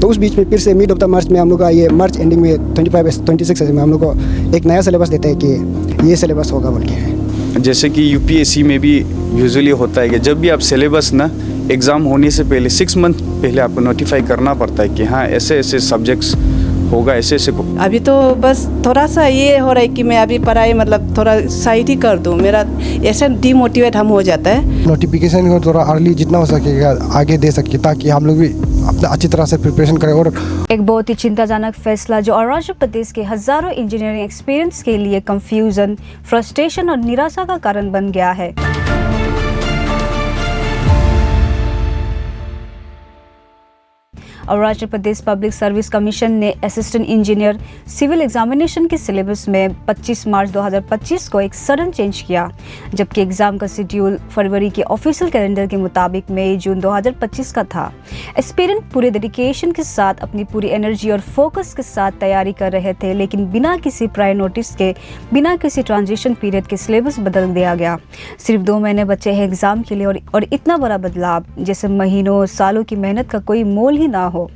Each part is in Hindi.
तो उस बीच में फिर से मिड ऑफ द मार्च में हम लोग का ये मार्च एंडिंग में 25-26 में हम लोग को एक नया सिलेबस देते हैं कि ये सिलेबस होगा बोल के। जैसे कि यूपीएससी में भी यूजुअली होता है कि जब भी आप सिलेबस ना एग्ज़ाम होने से पहले 6 मंथ पहले आपको नोटिफाई करना पड़ता है कि हाँ ऐसे ऐसे सब्जेक्ट्स होगा, ऐसे ऐसे। अभी तो बस थोड़ा सा ये हो रहा है कि मैं अभी पढ़ाई मतलब थोड़ा साइड ही कर दूँ, मेरा ऐसे डीमोटिवेट हम हो जाता है। नोटिफिकेशन को थोड़ा अर्ली जितना हो सकेगा आगे दे सके ताकि हम लोग भी अपना अच्छी तरह से प्रिपरेशन करें। और एक बहुत ही चिंताजनक फैसला जो अरुणाचल प्रदेश के हजारों इंजीनियरिंग एक्सपीरियंस के लिए कंफ्यूजन, फ्रस्ट्रेशन और निराशा का कारण बन गया है। Arunachal Pradesh public service commission ने असिस्टेंट इंजीनियर सिविल एग्जामिनेशन के सिलेबस में 25 मार्च 2025 को एक सडन चेंज किया, जबकि एग्जाम का शेड्यूल फरवरी के ऑफिशियल कैलेंडर के मुताबिक मई जून 2025 का था। एस्पिरेंट पूरे डेडिकेशन के साथ अपनी पूरी एनर्जी और फोकस के साथ तैयारी कर रहे थे, लेकिन बिना किसी प्रायर नोटिस के, बिना किसी ट्रांजिशन पीरियड के सिलेबस बदल दिया गया। सिर्फ 2 महीने बचे हैं एग्जाम के लिए और इतना बड़ा बदलाव जैसे महीनों सालों की मेहनत का कोई मोल ही ना हो।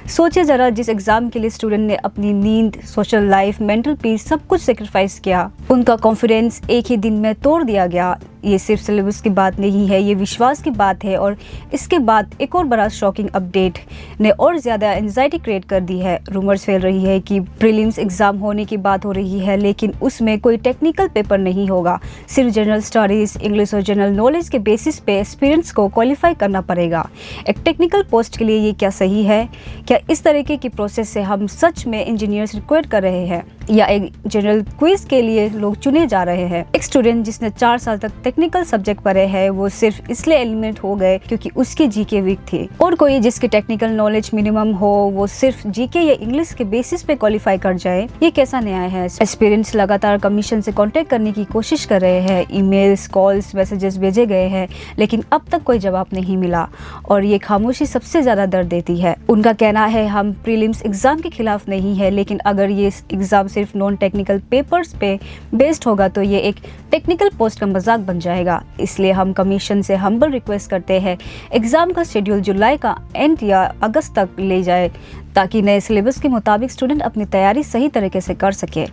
सोचिए जरा, जिस एग्जाम के लिए स्टूडेंट ने अपनी नींद, सोशल लाइफ, मेंटल पीस सब कुछ सेक्रीफाइस किया, उनका कॉन्फिडेंस एक ही दिन में तोड़ दिया गया। ये सिर्फ सिलेबस की बात नहीं है, ये विश्वास की बात है। और इसके बाद एक और बड़ा शॉकिंग अपडेट ने और ज़्यादा एंजाइटी क्रिएट कर दी है। रूमर्स फैल रही है कि प्रीलिम्स एग्ज़ाम होने की बात हो रही है, लेकिन उसमें कोई टेक्निकल पेपर नहीं होगा। सिर्फ जनरल स्टडीज़, इंग्लिश और जनरल नॉलेज के बेसिस पे एस्पिरेंट्स को क्वालिफाई करना पड़ेगा। एक टेक्निकल पोस्ट के लिए ये क्या सही है? क्या इस तरीके की प्रोसेस से हम सच में इंजीनियर्स रिक्रूट कर रहे हैं, या एक जनरल क्विज के लिए लोग चुने जा रहे हैं? एक स्टूडेंट जिसने 4 साल तक टेक्निकल सब्जेक्ट पढ़े हैं, वो सिर्फ इसलिए एलिमिनेट हो गए क्योंकि उसकी जीके वीक थी। और कोई जिसकी टेक्निकल नॉलेज मिनिमम हो, वो सिर्फ जीके या इंग्लिश के बेसिस पे क्वालिफाई कर जाए। ये कैसा न्याय है? एस्पिरेंट्स लगातार कमीशन से कांटेक्ट करने की कोशिश कर रहे हैं, ईमेल्स, कॉल्स, मैसेजेस भेजे गए हैं, लेकिन अब तक कोई जवाब नहीं मिला। और ये खामोशी सबसे ज्यादा दर्द देती है। उनका कहना है, हम प्रीलिम्स एग्जाम के खिलाफ नहीं है, लेकिन अगर ये एग्जाम सिर्फ नॉन टेक्निकल पेपर्स पे बेस्ड होगा तो ये एक टेक्निकल पोस्ट का मजाक बन जाएगा। इसलिए हम कमीशन से हम्बल रिक्वेस्ट करते हैं, एग्जाम का शेड्यूल जुलाई का एंड या अगस्त तक ले जाए, ताकि नए सिलेबस के मुताबिक स्टूडेंट अपनी तैयारी सही तरीके से कर सके।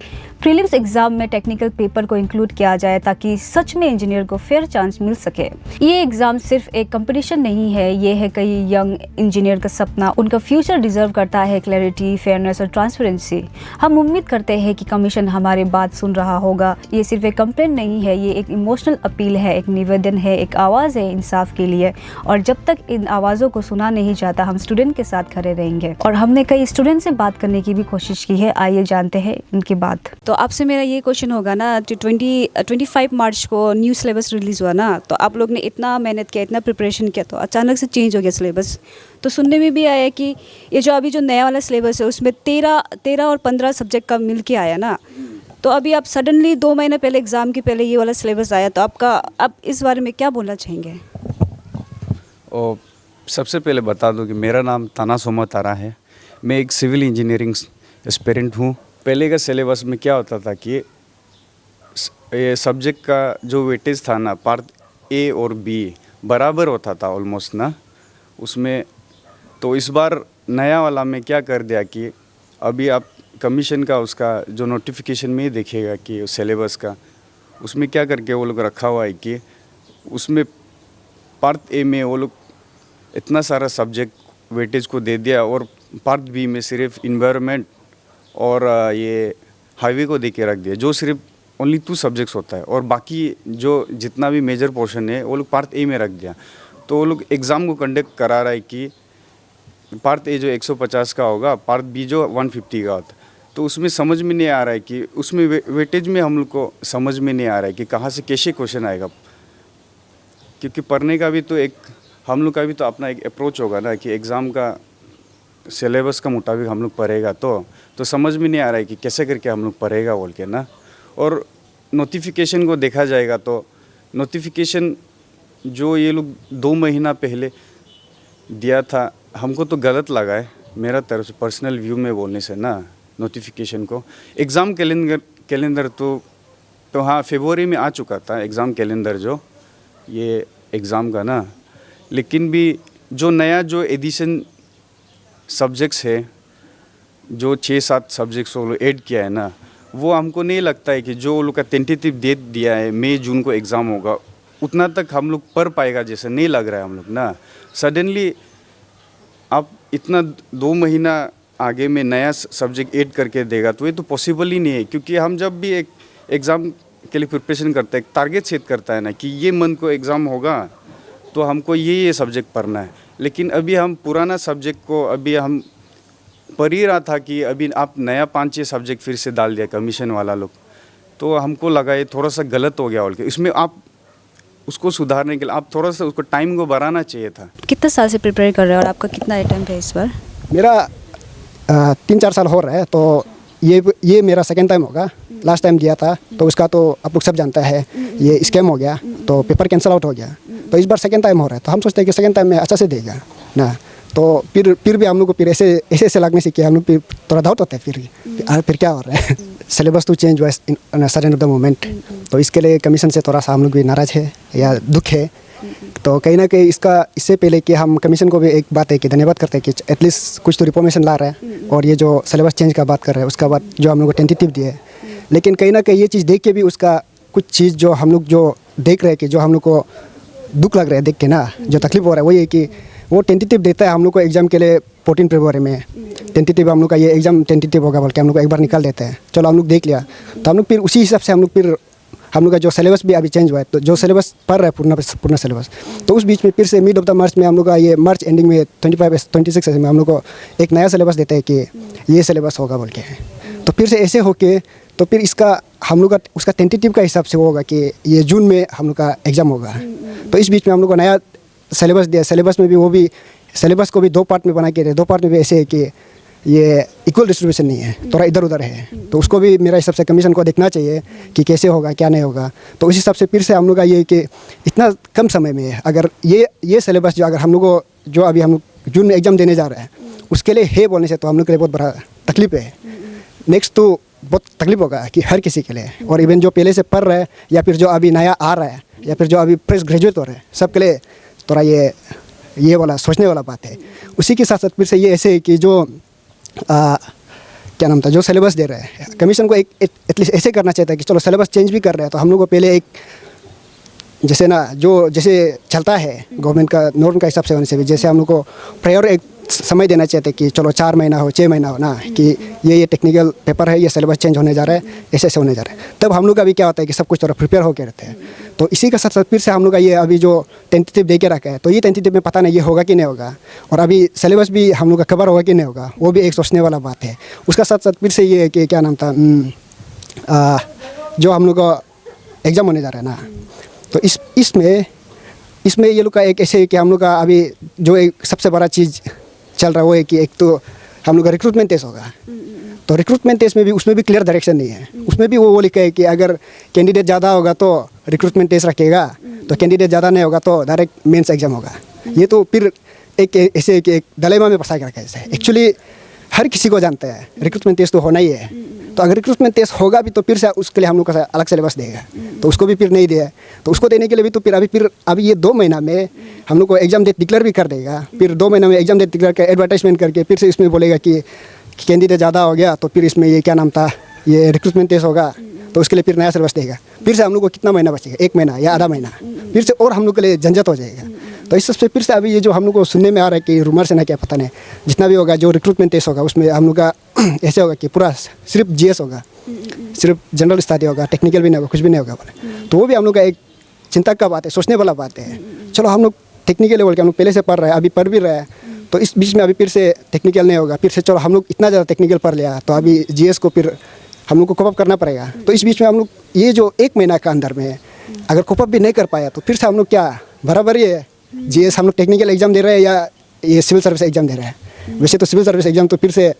प्रीलिम्स एग्जाम में टेक्निकल पेपर को इंक्लूड किया जाए ताकि सच में इंजीनियर को फेयर चांस मिल सके। ये एग्जाम सिर्फ एक कंपटीशन नहीं है, ये है कई यंग इंजीनियर का सपना। उनका फ्यूचर डिजर्व करता है क्लैरिटी, फेयरनेस और ट्रांसपेरेंसी। हम उम्मीद करते हैं कि कमीशन हमारी बात सुन रहा होगा। ये सिर्फ एक कंप्लेंट नहीं है, ये एक इमोशनल अपील है, एक निवेदन है, एक आवाज़ है इंसाफ के लिए। और जब तक इन आवाज़ों को सुना नहीं जाता, हम स्टूडेंट के साथ खड़े रहेंगे। और हमने कई स्टूडेंट से बात करने की भी कोशिश की है, आइए जानते हैं इनकी बात। तो आपसे मेरा ये क्वेश्चन होगा ना, 25 मार्च को न्यू सिलेबस रिलीज हुआ ना, तो आप लोग ने इतना मेहनत किया, इतना प्रिपरेशन किया, तो अचानक से चेंज हो गया सिलेबस। तो सुनने में भी आया कि ये जो अभी जो नया वाला सिलेबस है उसमें 13 और 15 सब्जेक्ट का मिल के आया ना, तो अभी आप सडनली 2 महीने पहले एग्ज़ाम के पहले ये वाला सिलेबस आया, तो आप इस बारे में क्या बोलना चाहेंगे? और सबसे पहले बता दूं कि मेरा नाम ताना सोमा तारा है। मैं एक सिविल इंजीनियरिंग एस्पिरेंट हूँ। पहले का सिलेबस में क्या होता था कि ये सब्जेक्ट का जो वेटेज था ना, पार्ट ए और बी बराबर होता था ऑलमोस्ट ना उसमें। तो इस बार नया वाला में क्या कर दिया कि अभी आप कमीशन का उसका जो नोटिफिकेशन में ही देखिएगा कि सिलेबस का उसमें क्या करके वो लोग रखा हुआ है कि उसमें पार्ट ए में वो लोग इतना सारा सब्जेक्ट वेटेज को दे दिया, और पार्ट बी में सिर्फ इन्वायरमेंट और ये हाईवे को दे के रख दिया, जो सिर्फ ओनली 2 सब्जेक्ट्स होता है, और बाकी जो जितना भी मेजर पोर्शन है वो लोग पार्ट ए में रख दिया। तो वो लोग एग्ज़ाम को कंडक्ट करा रहा है कि पार्ट ए जो 150 का होगा, पार्ट बी जो 150 का होता है। तो उसमें समझ में नहीं आ रहा है कि उसमें वेटेज में हम लोग को समझ में नहीं आ रहा है कि कहाँ से कैसे क्वेश्चन आएगा, क्योंकि पढ़ने का भी तो एक हम लोग का भी तो अपना एक अप्रोच होगा ना कि एग्ज़ाम का सिलेबस का मुताबिक हम लोग पढ़ेगा, तो समझ में नहीं आ रहा है कि कैसे करके हम लोग पढ़ेगा बोल के ना। और नोटिफिकेशन को देखा जाएगा तो नोटिफिकेशन जो ये लोग 2 महीना पहले दिया था, हमको तो गलत लगा है मेरा तरफ से, पर्सनल व्यू में बोलने से ना। नोटिफिकेशन को एग्ज़ाम कैलेंडर तो हाँ फरवरी में आ चुका था एग्ज़ाम कैलेंडर जो ये एग्ज़ाम का ना, लेकिन भी जो नया जो एडिशन सब्जेक्ट्स है, जो 6-7 सब्जेक्ट्स वो ऐड किया है ना, वो हमको नहीं लगता है कि जो लोग का टेंटेटिव डेट दिया है मई जून को एग्ज़ाम होगा, उतना तक हम लोग पढ़ पाएगा जैसे नहीं लग रहा है हम लोग ना। सडनली आप इतना 2 महीना आगे में नया सब्जेक्ट ऐड करके देगा तो ये तो पॉसिबल ही नहीं है, क्योंकि हम जब भी एक एग्ज़ाम के लिए प्रिपरेशन करते हैं, टारगेट सेट करता है ना कि ये मंथ को एग्ज़ाम होगा तो हमको ये सब्जेक्ट पढ़ना है। लेकिन अभी हम पुराना सब्जेक्ट को अभी हम पढ़ ही रहा था कि अभी आप नया 5-6 सब्जेक्ट फिर से डाल दिया कमीशन वाला लोग, तो हमको लगा ये थोड़ा सा गलत हो गया। बोल के इसमें आप उसको सुधारने के लिए आप थोड़ा सा उसको टाइम को बढ़ाना चाहिए था। कितने साल से प्रिपेयर कर रहे हो और आपका कितना अटेम्प्ट है इस बार? मेरा 3-4 साल हो रहा है, तो ये मेरा सेकेंड टाइम होगा। लास्ट टाइम दिया था तो उसका तो आप लोग सब जानता है, ये स्कैम हो गया तो पेपर कैंसिल आउट हो गया। तो इस बार सेकेंड टाइम हो रहा है, तो हम सोचते हैं कि सेकेंड टाइम में अच्छा से देगा ना। तो फिर भी हम लोग को फिर ऐसे लगने से कि हम लोग फिर थोड़ा डाउट होता है फिर क्या हो रहा है। सिलेबस तो चेंज हुआ है सडन ऑफ द मोमेंट, तो इसके लिए कमीशन से थोड़ा सा हम लोग भी नाराज़ है या दुख है। तो कहीं ना कहीं इससे पहले कि हम कमीशन को भी एक बात है कि धन्यवाद करते हैं कि एटलीस्ट कुछ तो रिफॉर्मेशन ला रहा है, और ये जो सिलेबस चेंज का बात कर रहे हैं उसका बाद जो हम लोग को टेंटेटिव दिए है। लेकिन कहीं ना कहीं ये चीज़ देख के भी उसका कुछ चीज़ जो हम लोग जो देख रहे हैं कि जो हम लोग को दुख लग रहा है देख के ना, जो तकलीफ हो रहा है वो ये कि वो टेंटेटिव देता है हम लोग को एग्ज़ाम के लिए 14 फरवरी में। टेंटेटिव हम लोग का ये एग्ज़ाम टेंटेटिव होगा बोल के हम लोग को एक बार निकाल देते हैं। चलो हम लोग देख लिया, तो हम लोग फिर उसी हिसाब से हम लोग का जो सिलेबस भी अभी चेंज हुआ है, तो जो सिलेबस पढ़ रहा है पूर्ण सिलेबस, तो उस बीच में फिर से मिड ऑफ द मार्च में हम लोग का ये मार्च एंडिंग में 25-26 में हम लोग को एक नया सिलेबस देते हैं कि ये सिलेबस होगा बोल के। तो फिर से ऐसे होके तो फिर इसका हम लोग का उसका टेंटेटिव का हिसाब से वो होगा कि ये जून में हम लोग का एग्ज़ाम होगा। तो इस बीच में हम लोग को नया सिलेबस दिया। सिलेबस में भी वो भी सिलेबस को भी 2 पार्ट में बना के दे, 2 पार्ट में भी ऐसे है कि ये इक्वल डिस्ट्रीब्यूशन नहीं है, थोड़ा इधर उधर है। तो उसको भी मेरा हिसाब से कमीशन को देखना चाहिए कि कैसे होगा क्या नहीं होगा। तो उस हिसाब से फिर से हम लोग का ये कि इतना कम समय में अगर ये सिलेबस जो अगर हम लोग को जो अभी हम लोग जून में एग्ज़ाम देने जा रहे हैं उसके लिए है बोलने से तो हम लोग के लिए बहुत बड़ा तकलीफ है। नेक्स्ट तो बहुत तकलीफ होगा कि हर किसी के लिए, और इवन जो पहले से पढ़ रहा है या फिर जो अभी नया आ रहा है या फिर जो अभी फ्रेश ग्रेजुएट हो रहे हैं, सबके लिए थोड़ा ये वाला सोचने वाला बात है। उसी के साथ साथ फिर से ये ऐसे है कि जो क्या नाम था जो सिलेबस दे रहे हैं कमीशन को एटलीस्ट ऐसे करना चाहिए था कि चलो सिलेबस चेंज भी कर रहे हैं तो हम लोग को पहले एक जैसे ना जैसे चलता है गवर्नमेंट का नॉर्म का हिसाब से होने से भी जैसे हम लोग को प्रायर एक समय देना चाहिए था कि चलो 4 महीना हो 6 महीना हो ना, कि ये टेक्निकल पेपर है, ये सिलेबस चेंज होने जा रहा है, ऐसे होने जा रहा है। तब हम लोग का भी क्या होता है कि सब कुछ थोड़ा प्रिपेयर होकर रहते हैं। तो इसी का साथ साथ फिर से हम लोग का ये अभी जो टेंटेटिव दे के रखा है, तो ये टेंटेटिव में पता नहीं ये होगा कि नहीं होगा, और अभी सिलेबस भी हम लोग का कवर होगा कि नहीं होगा, वो भी एक सोचने वाला बात है। उसका साथ साथ फिर से ये है कि क्या नाम था जो हम लोग का एग्ज़ाम होने जा रहा है ना, तो इसमें ये लोग का एक ऐसे है कि हम लोग का अभी जो एक सबसे बड़ा चीज़ चल रहा है वो है कि एक तो हम लोग का रिक्रूटमेंट टेस्ट होगा। तो रिक्रूटमेंट टेस्ट में भी उसमें भी क्लियर डायरेक्शन नहीं है। उसमें भी वो लिखा है कि अगर कैंडिडेट ज़्यादा होगा तो रिक्रूटमेंट टेस्ट रखेगा, तो कैंडिडेट ज़्यादा नहीं होगा तो डायरेक्ट मेंस एग्जाम होगा। ये तो फिर एक ऐसे कि एक डायलेमा में फंसा के रखा है। एक्चुअली हर किसी को जानता है रिक्रूटमेंट टेस्ट तो होना ही है। तो अगर रिक्रूटमेंट टेस्ट होगा भी तो फिर से उसके लिए हम लोग का अलग सिलेबस देगा, तो उसको भी फिर नहीं दिया। तो उसको देने के लिए भी तो फिर अभी ये 2 महीना में हम लोग को एग्जाम डेट डिक्लेयर भी कर देगा। फिर 2 महीना में एग्जाम डेट डिक्लेयर कर एडवर्टाइजमेंट करके फिर से इसमें बोलेगा कि कैंडिडेट ज़्यादा हो गया तो फिर इसमें ये क्या नाम था ये रिक्रूटमेंट टेस्ट होगा, तो उसके लिए फिर नया सिलेबस देगा। फिर से हम लोग को कितना महीना बचेगा, 1 महीना या आधा महीना, फिर से और हम लोग के लिए झंझट हो जाएगा। तो इस सबसे फिर से अभी ये जो हम लोग को सुनने में आ रहा है कि रूमर से ना क्या पता नहीं, जितना भी होगा जो रिक्रूटमेंट टेस्ट होगा उसमें हम लोग का ऐसे होगा कि पूरा सिर्फ GS होगा, सिर्फ जनरल स्टडी होगा, टेक्निकल भी नहीं होगा, कुछ भी नहीं होगा बोले। तो वो भी हम लोग का एक चिंता का बात है, सोचने वाला बात है। चलो हम लोग टेक्निकल लेवल के हम लोग पहले से पढ़ रहे हैं, अभी पढ़ भी रहे हैं, तो इस बीच में अभी फिर से टेक्निकल नहीं होगा। फिर से चलो हम लोग इतना ज़्यादा टेक्निकल पढ़ लिया तो अभी GS को फिर हम लोग को कोप अप करना पड़ेगा। तो इस बीच में हम लोग ये जो 1 महीना का अंदर में अगर कोप अप भी नहीं कर पाया तो फिर से हम लोग क्या बराबर ही है। GS हम लोग टेक्निकल एग्जाम दे रहे हैं या ये सिविल सर्विस एग्जाम दे रहे हैं। वैसे तो सिविल सर्विस एग्जाम तो फिर से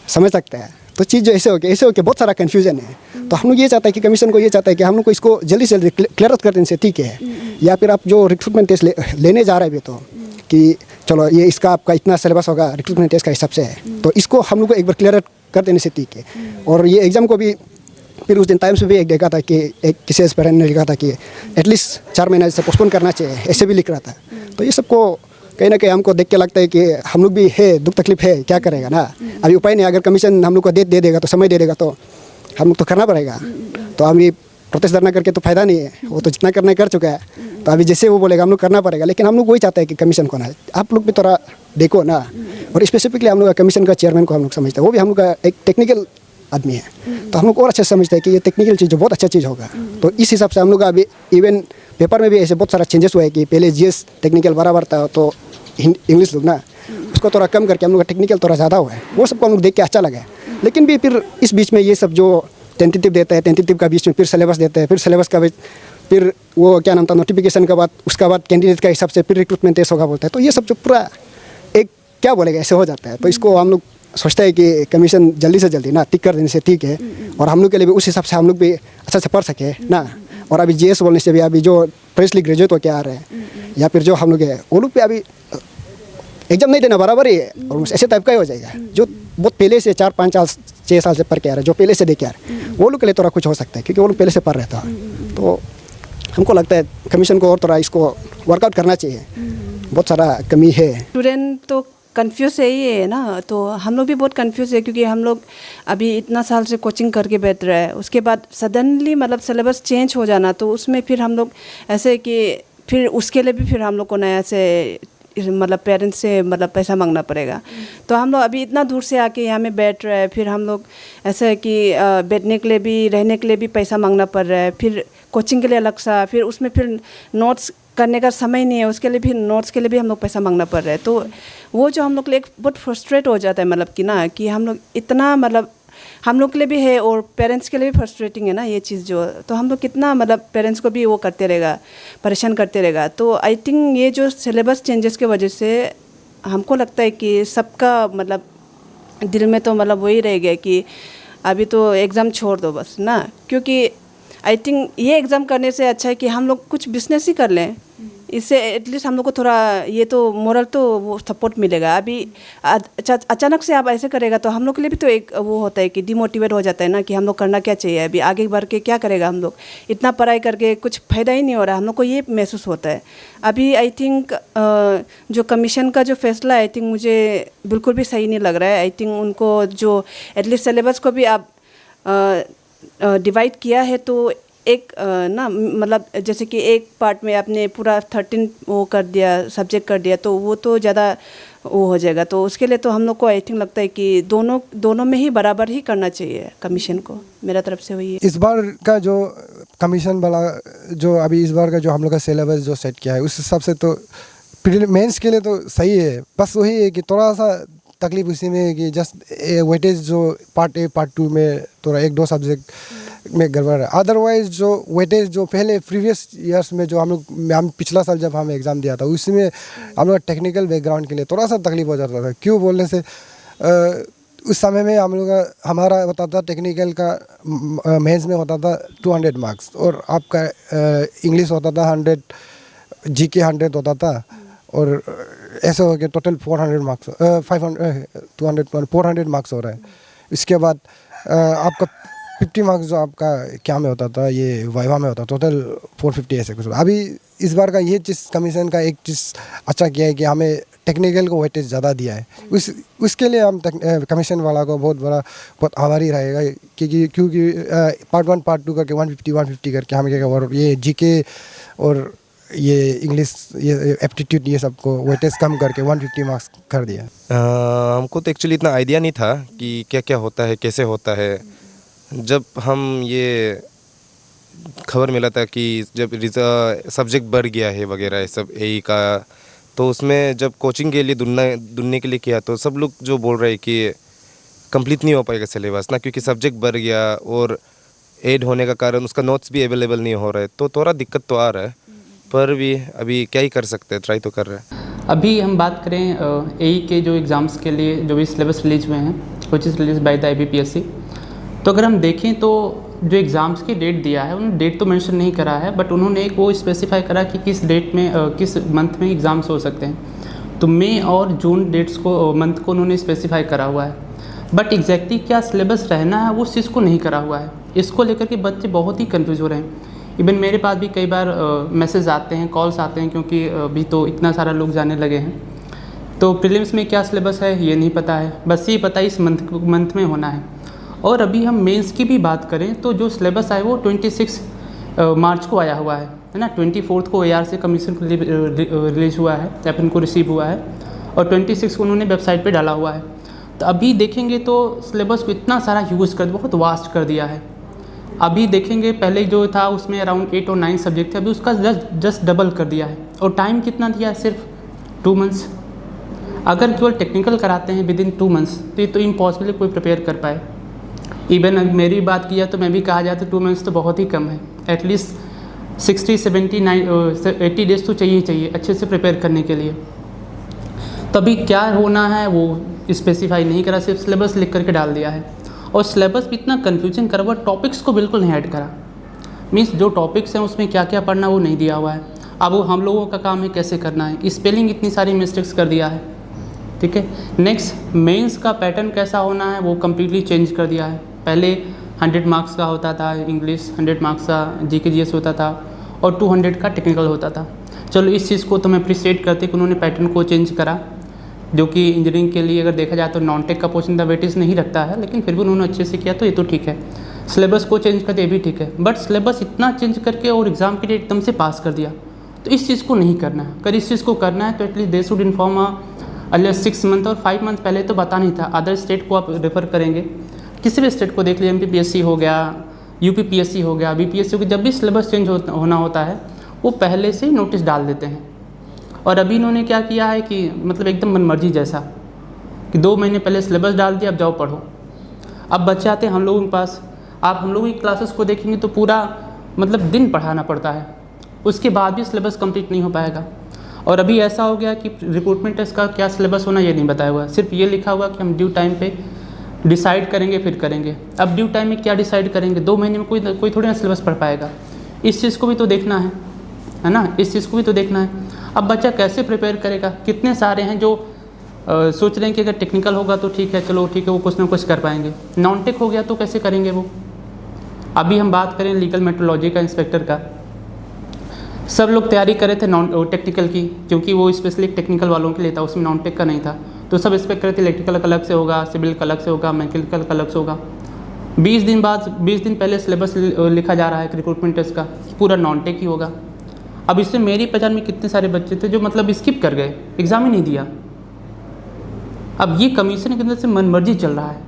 समझ सकते हैं। तो चीज़ जो ऐसे हो गया बहुत सारा कन्फ्यूजन है। तो हम लोग ये चाहते हैं कि कमीशन को ये चाहता है कि हम लोग को इसको जल्दी से जल्दी क्लियर कर देने से ठीक है, या फिर आप जो रिक्रूटमेंट टेस्ट लेने जा रहे हैं तो कि चलो ये इसका आपका इतना सिलेबस होगा रिक्रूटमेंट टेस्ट का हिसाब से है, तो इसको हम लोग को एक बार क्लियर कर देने से ठीक है। और ये एग्ज़ाम को भी फिर उस दिन टाइम्स में भी एक देखा था कि एक किसी एस्पिरेंट ने लिखा था कि एटलीस्ट 4 महीना से पोस्टपोन करना चाहिए, ऐसे भी लिख रहा था। तो ये सबको कहीं ना कहीं हमको देख के लगता है कि हम लोग भी है, दुख तकलीफ है, क्या करेगा ना। अभी उपाय नहीं, अगर कमीशन हम लोग को दे देगा तो समय दे देगा तो हम लोग तो करना पड़ेगा। तो अभी प्रोटेस्ट धरना करके तो फ़ायदा नहीं है, वो तो जितना करना कर चुका है। तो अभी जैसे वो बोलेगा हम लोग करना पड़ेगा, लेकिन हम लोग वही चाहते हैं कि कमीशन को ना, आप लोग भी थोड़ा देखो ना। और स्पेसिफिकली हम लोग का कमीशन का चेयरमैन को हम लोग समझते हैं, वो भी हम लोग का एक टेक्निकल आदमी है, तो हम लोग और अच्छे से समझते हैं कि ये टेक्निकल चीज़ बहुत अच्छा चीज़ होगा। तो इस हिसाब से हम लोग अभी इवन पेपर में भी ऐसे बहुत सारा चेंजेस हुआ है कि पहले जीएस टेक्निकल बराबर था तो इंग्लिश लोग ना उसको थोड़ा कम करके हम लोग का टेक्निकल थोड़ा ज़्यादा हुआ है, वो सबको हम लोग देख के अच्छा लगा है। लेकिन भी फिर इस बीच में ये सब जो टेंटेटिव देता है, टेंटेटिव का बीच में फिर सिलेबस देता है, फिर सिलेबस का फिर वो क्या नाम था नोटिफिकेशन के बाद, उसका बाद कैंडिडेट का हिसाब से फिर रिक्रूटमेंट टेस्ट होगा बोलता है। तो ये सब जो पूरा एक क्या बोलेगा ऐसे हो जाता है। तो इसको हम लोग सोचते हैं कि कमीशन जल्दी से जल्दी ना टिक कर देने से ठीक है, और हम लोग के लिए भी उस हिसाब से हम लोग भी अच्छा से पढ़ सके ना। और अभी जीएस बोलने से भी अभी जो फ्रेशली ग्रेजुएट होकर आ रहे हैं या फिर जो हम लोग है वो लोग भी अभी एग्जाम नहीं देना बराबर ही है, और ऐसे टाइप का ही हो जाएगा। जो बहुत पहले से 4-5 साल 6 साल से पढ़ के आ रहे हैं, जो पहले से दे के आ रहे हैं, वो लोग के लिए थोड़ा कुछ हो सकता है क्योंकि वो लोग पहले से पढ़ रहे था। तो हमको लगता है कमीशन को और थोड़ा इसको वर्कआउट करना चाहिए, बहुत सारा कमी है। स्टूडेंट तो कंफ्यूज है ही है ना, तो हम लोग भी बहुत कंफ्यूज है क्योंकि हम लोग अभी इतना साल से कोचिंग करके बैठ रहे हैं, उसके बाद सडनली मतलब सिलेबस चेंज हो जाना, तो उसमें फिर हम लोग ऐसे कि फिर उसके लिए भी फिर हम लोग को नया से मतलब पेरेंट्स से मतलब पैसा मांगना पड़ेगा। तो हम लोग अभी इतना दूर से आके यहाँ में बैठ रहे हैं, फिर हम लोग ऐसा है कि बैठने के लिए भी रहने के लिए भी पैसा मांगना पड़ रहा है, फिर कोचिंग के लिए अलग सा, फिर उसमें फिर नोट्स करने का समय नहीं है, उसके लिए भी नोट्स के लिए भी हम लोग पैसा मांगना पड़ रहा है। तो वो जो हम लोग के लिए बहुत फ्रस्ट्रेट हो जाता है, मतलब कि ना कि हम लोग इतना मतलब हम लोग के लिए भी है और पेरेंट्स के लिए भी फ्रस्ट्रेटिंग है ना ये चीज़ जो। तो हम लोग कितना मतलब पेरेंट्स को भी वो करते रहेगा, परेशान करते रहेगा। तो आई थिंक ये जो सिलेबस चेंजेस की वजह से हमको लगता है कि सबका मतलब दिल में तो मतलब वही रह गया कि अभी तो एग्ज़ाम छोड़ दो बस ना, क्योंकि आई थिंक ये एग्ज़ाम करने से अच्छा है कि हम लोग कुछ बिजनेस ही कर लें, इससे एटलीस्ट हम लोग को थोड़ा ये तो मोरल तो वो सपोर्ट मिलेगा। अभी अचानक से आप ऐसे करेगा तो हम लोग के लिए भी तो एक वो होता है कि डिमोटिवेट हो जाता है ना कि हम लोग करना क्या चाहिए, अभी आगे बढ़ के क्या करेगा हम लोग, इतना पढ़ाई करके कुछ फ़ायदा ही नहीं हो रहा, हम लोग को ये महसूस होता है। अभी आई थिंक जो कमीशन का जो फैसला आई थिंक मुझे बिल्कुल भी सही नहीं लग रहा है। आई थिंक उनको जो एटलीस्ट सिलेबस को भी आप डिवाइड किया है तो एक ना मतलब जैसे कि एक पार्ट में आपने पूरा 13 वो कर दिया सब्जेक्ट कर दिया, तो वो तो ज़्यादा वो हो जाएगा। तो उसके लिए तो हम लोग को आई थिंक लगता है कि दोनों में ही बराबर ही करना चाहिए कमीशन को, मेरा तरफ से वही है। इस बार का जो कमीशन वाला जो अभी इस बार का जो हम लोग का सिलेबस जो सेट किया है उस हिसाब से तो मेंस के लिए तो सही है। बस वही है कि थोड़ा सा तकलीफ उसी में है कि जस्ट वेटेज जो पार्ट ए पार्ट 2 में थोड़ा 1-2 सब्जेक्ट में गड़बड़ है। अदरवाइज जो वेटेज जो पहले प्रीवियस ईयर्स में जो हम पिछला साल जब हम एग्ज़ाम दिया था उसमें हम लोग टेक्निकल बैकग्राउंड के लिए थोड़ा सा तकलीफ हो जाता था। क्यों बोलने से उस समय में हम लोग हमारा होता था टेक्निकल का मेंस में होता था 200 मार्क्स और आपका इंग्लिश होता था 100, जीके 100 होता था और ऐसे हो गया टोटल 400 मार्क्स 400 मार्क्स हो रहा है। इसके बाद आपका 50 मार्क्स जो आपका क्या में होता था ये वाइवा में होता था, टोटल 450 ऐसे कुछ। अभी इस बार का ये चीज़ कमीशन का एक चीज़ अच्छा किया है कि हमें टेक्निकल को वेटेज ज़्यादा दिया है। उसके लिए हम कमीशन वाला को बहुत आभारी रहेगा क्योंकि पार्ट 1 पार्ट 2 करके 150 करके हमें क्या और ये जीके और ये इंग्लिश ये एप्टीट्यूड ये सबको वेटेज कम करके 150 मार्क्स कर दिया। हमको तो एक्चुअली इतना आइडिया नहीं था कि क्या क्या होता है कैसे होता है। जब हम ये खबर मिला था कि जब सब्जेक्ट बढ़ गया है वगैरह ये सब एई का, तो उसमें जब कोचिंग के लिए ढूंढने के लिए किया तो सब लोग जो बोल रहे हैं कि कंप्लीट नहीं हो पाएगा सिलेबस ना, क्योंकि सब्जेक्ट बढ़ गया और ऐड होने का कारण उसका नोट्स भी अवेलेबल नहीं हो रहा है। तो थोड़ा दिक्कत तो आ रहा है, पर भी अभी क्या ही कर सकते हैं, ट्राई तो कर रहे हैं। अभी हम बात करें एई के जो एग्ज़ाम्स के लिए जो भी सिलेबस रिलीज हुए हैं which is release by the IBPSC, तो अगर हम देखें तो जो एग्ज़ाम्स की डेट दिया है उन्होंने डेट तो मेंशन नहीं करा है, बट उन्होंने एक वो स्पेसिफाई करा कि किस डेट में किस मंथ में एग्ज़ाम्स हो सकते हैं। तो मई और जून डेट्स को मंथ को उन्होंने स्पेसिफाई करा हुआ है, बट एग्जैक्टली क्या सिलेबस रहना है वो उस चीज़ को नहीं करा हुआ है। इसको लेकर के बच्चे बहुत ही कन्फ्यूज हो रहे हैं। इवन मेरे पास भी कई बार मैसेज आते हैं, कॉल्स आते हैं, क्योंकि अभी तो इतना सारा लोग जाने लगे हैं तो प्रीलिम्स में क्या सिलेबस है ये नहीं पता है, बस ये पता है इस मंथ में होना है। और अभी हम मेंस की भी बात करें तो जो सिलेबस आया वो 26 मार्च को आया हुआ है ना। 24 को AR से कमीशन को रिलीज़ हुआ है या फिर उनको रिसीव हुआ है, और 26 को उन्होंने वेबसाइट पे डाला हुआ है। तो अभी देखेंगे तो सिलेबस को इतना सारा यूज़ कर बहुत वास्ट कर दिया है। अभी देखेंगे पहले जो था उसमें अराउंड 8 और 9 सब्जेक्ट थे, अभी उसका जस्ट डबल कर दिया है। और टाइम कितना दिया है? सिर्फ 2 मंथ्स। अगर केवल टेक्निकल कराते हैं विद इन 2 मंथ्स तो ये तो इम्पॉसिबल कोई प्रिपेयर कर पाए। इवन अगर मेरी बात किया तो मैं भी कहा जाए तो 2 मंथ्स तो बहुत ही कम है। एटलीस्ट 60, 70, 80 डेज तो चाहिए ही चाहिए अच्छे से प्रिपेयर करने के लिए। तभी क्या होना है वो स्पेसिफाई नहीं करा, सिर्फ सिलेबस लिख करके डाल दिया है। और सिलेबस भी इतना कन्फ्यूजिंग करा हुआ, टॉपिक्स को बिल्कुल नहीं ऐड करा। मीन्स जो टॉपिक्स हैं उसमें क्या क्या पढ़ना वो नहीं दिया हुआ है। अब वो हम लोगों का काम है कैसे करना है। स्पेलिंग इतनी सारी मिस्टेक्स कर दिया है, ठीक है। नेक्स्ट, मेंस का पैटर्न कैसा होना है वो कम्प्लीटली चेंज कर दिया है। पहले 100 मार्क्स का होता था इंग्लिश, 100 मार्क्स का GK GS होता था और 200 का टेक्निकल होता था। चलो इस चीज़ को तो मैं अप्रिशिएट करते कि उन्होंने पैटर्न को चेंज करा, जो कि इंजीनियरिंग के लिए अगर देखा जाए तो नॉन टेक का पोर्शन द वेटेज नहीं रखता है, लेकिन फिर भी उन्होंने अच्छे से किया तो ये तो ठीक है। सिलेबस को चेंज कर दिया भी ठीक है, बट सिलेबस इतना चेंज करके और एग्ज़ाम की डेट एकदम से पास कर दिया तो इस चीज़ को नहीं करना है। अगर इस चीज़ को करना है तो एटलीस्ट दे शुड इन्फॉर्म अगले 6 मंथ और 5 मंथ पहले तो बता नहीं था। अदर स्टेट को आप रेफ़र करेंगे, किसी भी स्टेट को देख लीजिए, MPPSC हो गया, UPPSC हो गया, BPSC हो गया, जब भी सिलेबस चेंज होना होता है वो पहले से ही नोटिस डाल देते हैं। और अभी इन्होंने क्या किया है कि मतलब एकदम मनमर्जी जैसा कि 2 महीने पहले सिलेबस डाल दिया, अब जाओ पढ़ो। अब बच्चे आते हैं हम लोगों के पास, आप हम लोगों की क्लासेस को देखेंगे तो पूरा मतलब दिन पढ़ाना पड़ता है, उसके बाद भी सिलेबस कंप्लीट नहीं हो पाएगा। और अभी ऐसा हो गया कि रिक्रूटमेंट टेस्ट का क्या सिलेबस होना ये नहीं बताया हुआ है, सिर्फ ये लिखा हुआ कि हम ड्यू टाइम पे डिसाइड करेंगे फिर करेंगे। अब ड्यू टाइम में क्या डिसाइड करेंगे? 2 महीने में कोई थोड़ी ना सिलेबस पढ़ पाएगा। इस चीज़ को भी तो देखना है ना, इस चीज़ को भी तो देखना है। अब बच्चा कैसे प्रिपेयर करेगा? कितने सारे हैं जो सोच रहे हैं कि अगर टेक्निकल होगा तो ठीक है, चलो ठीक है वो कुछ ना कुछ कर पाएंगे, नॉन टेक हो गया तो कैसे करेंगे वो? अभी हम बात करें लीगल मेट्रोलॉजी का इंस्पेक्टर का, सब लोग तैयारी कर रहे थे नॉन टेक्निकल की, क्योंकि वो स्पेशली टेक्निकल वालों के लिए था, उसमें नॉन टेक का नहीं था। तो सब एक्सपेक्ट कर रहे थे इलेक्ट्रिकल का अलग से होगा, सिविल का अलग से होगा, मैकेनिकल का अलग से होगा। 20 दिन पहले सिलेबस लिखा जा रहा है रिक्रूटमेंट टेस्ट का, पूरा नॉन टेक ही होगा। अब इससे मेरी पहचान में कितने सारे बच्चे थे जो मतलब स्किप कर गए, एग्ज़ाम ही नहीं दिया। अब ये कमीशन के अंदर से मनमर्जी चल रहा है,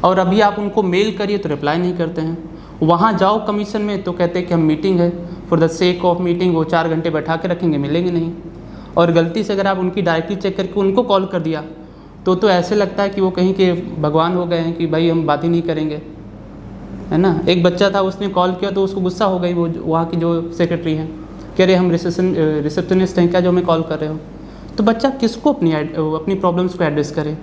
और अभी आप उनको मेल करिए तो रिप्लाई नहीं करते हैं। वहाँ जाओ कमीशन में तो कहते हैं कि हम मीटिंग है, for the sake of meeting वो 4 घंटे बैठा के रखेंगे, मिलेंगे नहीं। और गलती से अगर आप उनकी डायरेक्टली चेक करके उनको कॉल कर दिया तो ऐसे लगता है कि वो कहीं के भगवान हो गए हैं कि भाई हम बात ही नहीं करेंगे, है ना। एक बच्चा था, उसने कॉल किया तो उसको गुस्सा हो गई, वो वहाँ की जो सेक्रेटरी हैं, कह रहे हम रिसेप्शनिस्ट हैं क्या जो हमें कॉल कर रहे हो। तो बच्चा किसको अपनी प्रॉब्लम्स को एड्रेस करे?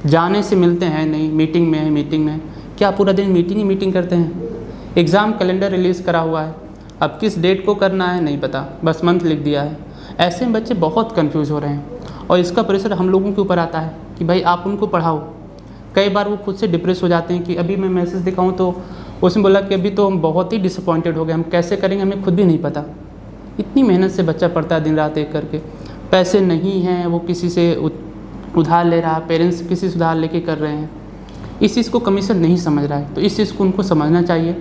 जाने से मिलते हैं नहीं, मीटिंग में है, मीटिंग में क्या पूरा दिन मीटिंग करते हैं। एग्ज़ाम कैलेंडर रिलीज़ करा हुआ है, अब किस डेट को करना है नहीं पता, बस मंथ लिख दिया है। ऐसे में बच्चे बहुत कंफ्यूज हो रहे हैं, और इसका प्रेशर हम लोगों के ऊपर आता है कि भाई आप उनको पढ़ाओ। कई बार वो खुद से डिप्रेस हो जाते हैं कि अभी मैं मैसेज दिखाऊं तो उसने बोला कि अभी तो हम बहुत ही डिसअपॉइंटेड हो गए, हम कैसे करेंगे हमें खुद भी नहीं पता। इतनी मेहनत से बच्चा पढ़ता है दिन रात एक करके, पैसे नहीं हैं, वो किसी से उधार ले रहा है, पेरेंट्स किसी से उधार लेके कर रहे हैं। इस चीज़ को कमीशन नहीं समझ रहा है, तो इस चीज़ को उनको समझना चाहिए।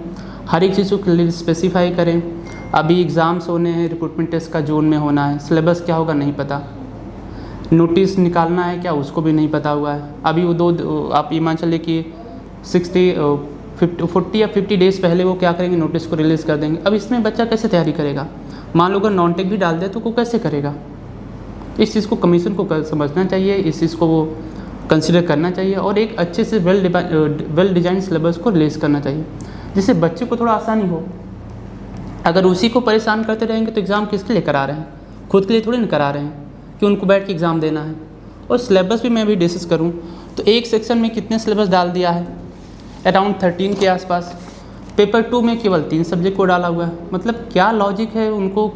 हर एक चीज़ को क्लियर स्पेसिफाई करें। अभी एग्ज़ाम्स होने हैं, रिक्रूटमेंट टेस्ट का जून में होना है, सिलेबस क्या होगा नहीं पता, नोटिस निकालना है क्या उसको भी नहीं पता हुआ है। अभी वो आप ये मान चलिए कि 40 या 50 डेज़ पहले वो क्या करेंगे, नोटिस को रिलीज़ कर देंगे। अब इसमें बच्चा कैसे तैयारी करेगा? मान लो अगर नॉन टेक भी डाल दे तो वो कैसे करेगा? इस चीज़ को कमीशन को समझना चाहिए, इस चीज़ को वो कंसिडर करना चाहिए, और एक अच्छे से वेल डिजाइन सिलेबस को रिलीज़ करना चाहिए, जिससे बच्चे को थोड़ा आसानी हो। अगर उसी को परेशान करते रहेंगे तो एग्ज़ाम किसके लिए करा रहे हैं? खुद के लिए थोड़ी ना करा रहे हैं कि उनको बैठ के एग्ज़ाम देना है। और सिलेबस भी मैं अभी डिस्कस करूँ तो एक सेक्शन में कितने सिलेबस डाल दिया है, अराउंड 13 के आसपास। पेपर 2 में केवल 3 सब्जेक्ट को डाला हुआ है। मतलब क्या लॉजिक है उनको,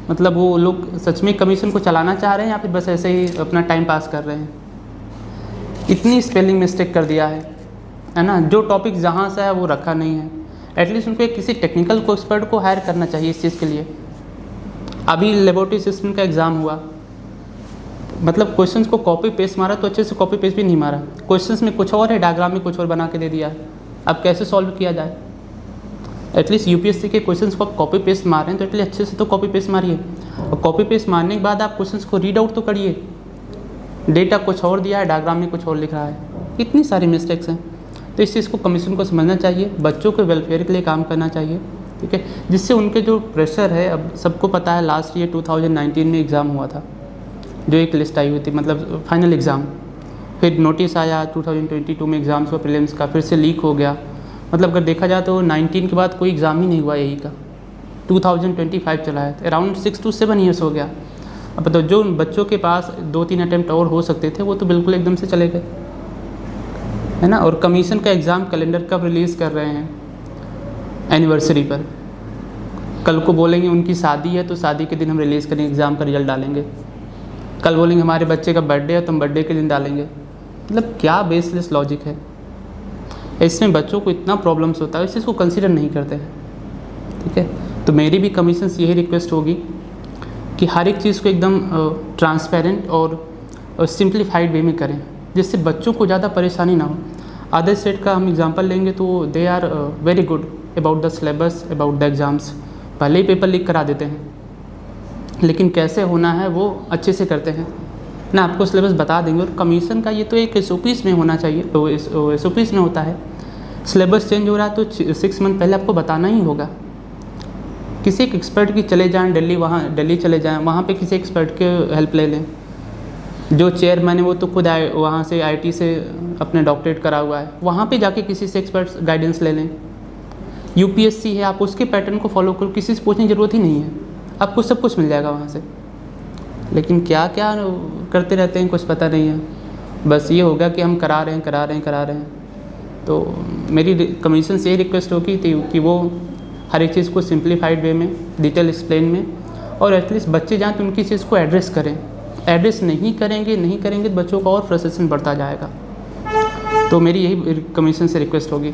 मतलब वो लोग सच में कमीशन को चलाना चाह रहे हैं या फिर बस ऐसे ही अपना टाइम पास कर रहे हैं? इतनी स्पेलिंग मिस्टेक कर दिया है ना। जो टॉपिक जहाँ से है वो रखा नहीं है। एटलीस्ट उनको किसी टेक्निकल को एक्सपर्ट को हायर करना चाहिए इस चीज़ के लिए। अभी लेबोरेटरी असिस्टेंट का एग्ज़ाम हुआ, मतलब क्वेश्चंस को कॉपी पेस्ट मारा तो अच्छे से कॉपी पेस्ट भी नहीं मारा, क्वेश्चंस में कुछ और है, डायग्राम में कुछ और बना के दे दिया है। अब कैसे सॉल्व किया जाए? एटलीस्ट यूपीएससी के क्वेश्चंस को आप कॉपी पेस्ट मार रहे हैं तो एटलीस्ट अच्छे से तो कॉपी पेस्ट मारिए, और कॉपी पेस्ट मारने के बाद आप क्वेश्चंस को रीड आउट तो करिए। डेटा कुछ और दिया है, डायग्राम में कुछ और लिख रहा है, इतनी सारी मिस्टेक्स हैं। तो इस चीज़ को कमीशन को समझना चाहिए, बच्चों के वेलफेयर के लिए काम करना चाहिए, ठीक है, जिससे उनके जो प्रेशर है, अब सबको पता है लास्ट ईयर 2019 में एग्ज़ाम हुआ था, जो एक लिस्ट आई हुई थी, मतलब फाइनल एग्ज़ाम, फिर नोटिस आया 2022 में एग्ज़ाम्स हुआ प्रीलिम्स का, फिर से लीक हो गया। मतलब अगर देखा जाए तो 19 के बाद कोई एग्ज़ाम ही नहीं हुआ यही का, 2025 चला है, अराउंड 6 to 7 ईयर्स हो गया। अब तो जो बच्चों के पास 2-3 अटैम्प्ट और हो सकते थे वो तो बिल्कुल एकदम से चले गए, है ना। और कमीशन का एग्ज़ाम कैलेंडर कब रिलीज़ कर रहे हैं? एनिवर्सरी पर। कल को बोलेंगे उनकी शादी है तो शादी के दिन हम रिलीज़ करेंगे, एग्ज़ाम का रिजल्ट डालेंगे। कल बोलेंगे हमारे बच्चे का बर्थडे है तो हम बर्थडे के दिन डालेंगे। मतलब क्या बेसलेस लॉजिक है। इसमें बच्चों को इतना प्रॉब्लम्स होता है, इस चीज़ को कंसिडर नहीं करते हैं, ठीक है। तो मेरी भी कमीशन से यही रिक्वेस्ट होगी कि हर एक चीज़ को एकदम ट्रांसपेरेंट और सिंप्लीफाइड वे में करें, जिससे बच्चों को ज़्यादा परेशानी ना हो। अदर स्टेट का हम एग्जांपल लेंगे तो they are very good about the syllabus, about the exams, पहले ही पेपर लीक करा देते हैं, लेकिन कैसे होना है वो अच्छे से करते हैं ना, आपको सिलेबस बता देंगे। और कमीशन का ये तो एक SOPs में होना चाहिए, तो SOPs में होता है। सिलेबस चेंज हो रहा है तो 6 मंथ पहले आपको बताना ही होगा। किसी एक एक्सपर्ट की चले जाएं दिल्ली चले जाएं, वहाँ पे किसी एक्सपर्ट के हेल्प ले लें। जो चेयरमैन है वो तो खुद वहाँ से IT से अपने डॉक्टरेट करा हुआ है, वहाँ पे जाके किसी से एक्सपर्ट गाइडेंस ले लें। UPSC है, आप उसके पैटर्न को फॉलो करो, किसी से पूछने की ज़रूरत ही नहीं है, आपको सब कुछ मिल जाएगा वहाँ से। लेकिन क्या क्या करते रहते हैं कुछ पता नहीं है, बस ये होगा कि हम करा रहे हैं। तो मेरी कमीशन से ये रिक्वेस्ट होगी कि वो हर एक चीज़ को सिंप्लीफाइड वे में, डिटेल एक्सप्लेन में, और एटलीस्ट बच्चे जाएँ तो उनकी चीज़ को एड्रेस करें। एड्रेस नहीं करेंगे तो बच्चों का और फ्रस्ट्रेशन बढ़ता जाएगा। तो मेरी यही कमीशन से रिक्वेस्ट होगी।